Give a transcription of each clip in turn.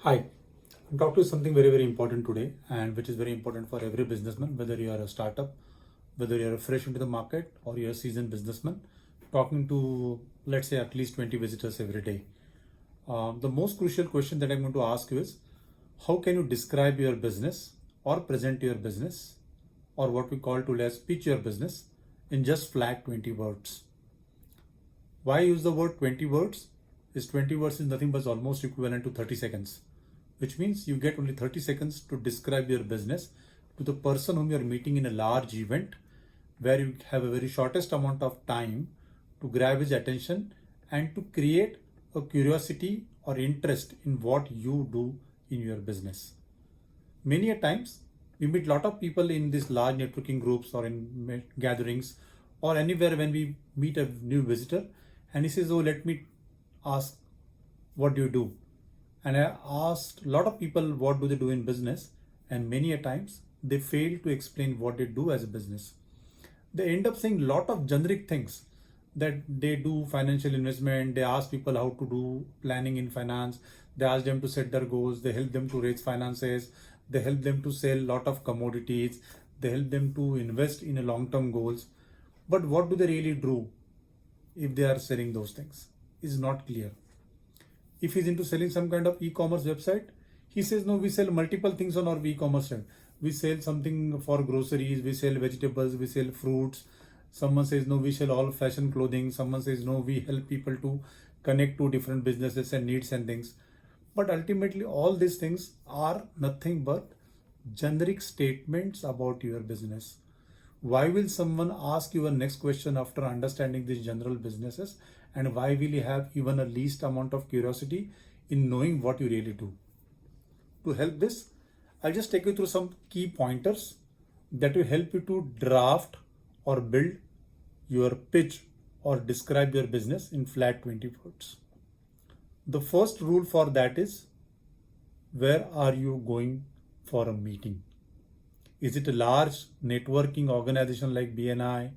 Hi, I'm talking to something very, very important today, and which is very important for every businessman, whether you are a startup, whether you are fresh into the market, or you're a seasoned businessman, talking to, let's say, at least 20 visitors every day. The most crucial question that I'm going to ask you is how can you describe your business or present your business, or what we call today as pitch your business, in just flat 20 words? Why use the word 20 words? Is 20 words is nothing but almost equivalent to 30 seconds, which means you get only 30 seconds to describe your business to the person whom you're meeting in a large event where you have a very shortest amount of time to grab his attention and to create a curiosity or interest in what you do in your business. Many a times we meet a lot of people in these large networking groups or in gatherings or anywhere when we meet a new visitor and he says, oh, let me ask, what do you do? And I asked a lot of people what do they do in business, and many a times they fail to explain what they do as a business. They end up saying a lot of generic things that they do financial investment, they ask people how to do planning in finance, they ask them to set their goals, they help them to raise finances, they help them to sell a lot of commodities, they help them to invest in a long-term goals. But what do they really do if they are selling those things is not clear. If he's into selling some kind of e-commerce website, he says, no, we sell multiple things on our e-commerce site. We sell something for groceries, we sell vegetables, we sell fruits. Someone says, no, we sell all fashion clothing. Someone says, no, we help people to connect to different businesses and needs and things. But ultimately, all these things are nothing but generic statements about your business. Why will someone ask you a next question after understanding these general businesses? And why will you have even a least amount of curiosity in knowing what you really do? To help this, I'll just take you through some key pointers that will help you to draft or build your pitch or describe your business in flat 20 words. The first rule for that is, where are you going for a meeting? Is it a large networking organization like BNI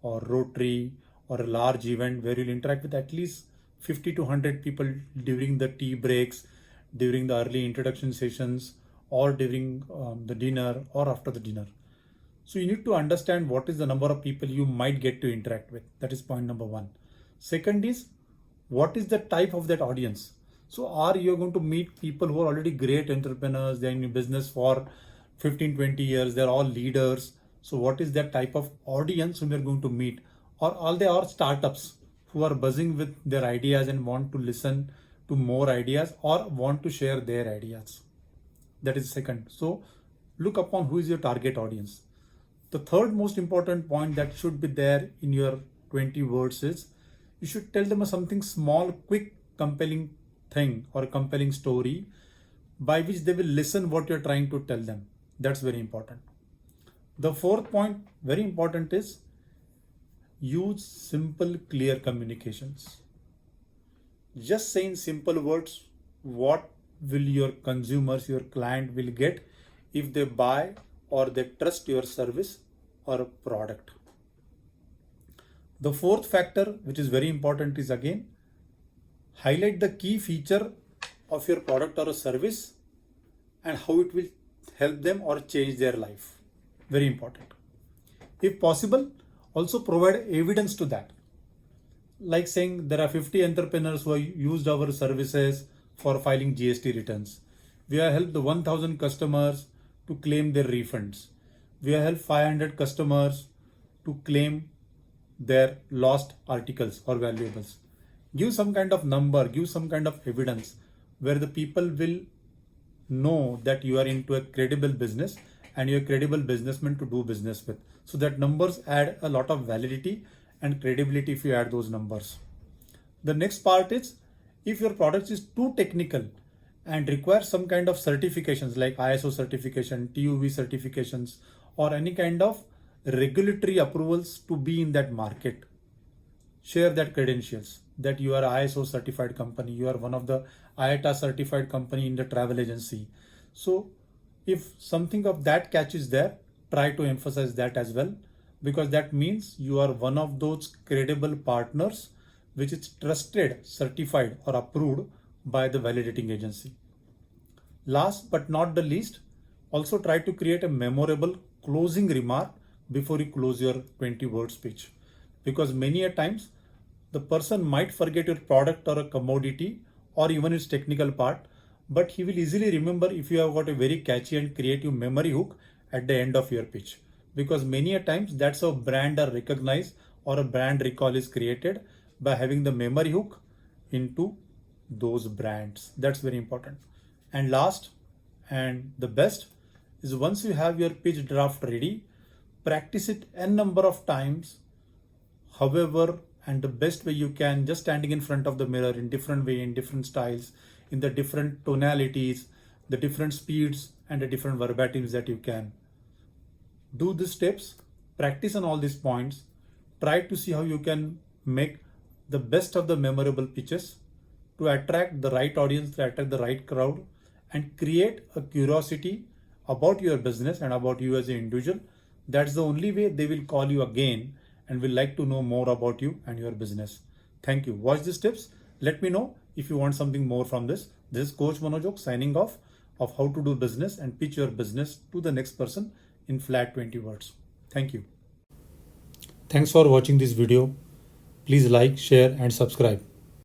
or Rotary or a large event where you'll interact with at least 50 to 100 people during the tea breaks, during the early introduction sessions, or during the dinner or after the dinner? So you need to understand what is the number of people you might get to interact with. That is point number one. Second is, what is the type of that audience? So are you going to meet people who are already great entrepreneurs, they're in business for 15, 20 years, they're all leaders. So what is that type of audience whom you're going to meet? Or all they are startups who are buzzing with their ideas and want to listen to more ideas or want to share their ideas. That is second. So look upon who is your target audience. The third most important point that should be there in your 20 words is, you should tell them something small, quick, compelling thing or a compelling story by which they will listen what you're trying to tell them. That's very important. The fourth point, very important, is use simple, clear communications. Just say in simple words what will your consumers, your client will get if they buy or they trust your service or a product. The fourth factor, which is very important, is again highlight the key feature of your product or a service and how it will help them or change their life. Very important. If possible, also provide evidence to that. Like saying there are 50 entrepreneurs who have used our services for filing GST returns. We have helped 1,000 customers to claim their refunds. We have helped 500 customers to claim their lost articles or valuables. Give some kind of number, give some kind of evidence where the people will know that you are into a credible business and you're a credible businessman to do business with. So that numbers add a lot of validity and credibility if you add those numbers. The next part is, if your product is too technical and requires some kind of certifications like ISO certification, TUV certifications, or any kind of regulatory approvals to be in that market, share that credentials that you are ISO certified company, you are one of the IATA certified company in the travel agency. So if something of that catches there, try to emphasize that as well, because that means you are one of those credible partners which is trusted, certified or approved by the validating agency. Last but not the least, also try to create a memorable closing remark before you close your 20 word speech. Because many a times the person might forget your product or a commodity or even its technical part, but he will easily remember if you have got a very catchy and creative memory hook at the end of your pitch. Because many a times that's how brand are recognized or a brand recall is created, by having the memory hook into those brands. That's very important. And last and the best is, once you have your pitch draft ready, practice it n number of times, however and the best way you can, just standing in front of the mirror in different way, in different styles, in the different tonalities, the different speeds and the different verbatims that you can. Do these steps, practice on all these points, try to see how you can make the best of the memorable pitches to attract the right audience, to attract the right crowd, and create a curiosity about your business and about you as an individual. That's the only way they will call you again and will like to know more about you and your business. Thank you. Watch these tips. Let me know if you want something more from this. This is Coach Manoj signing off of how to do business and pitch your business to the next person in flat 20 words. Thank you. Thanks for watching this video. Please like, share and subscribe.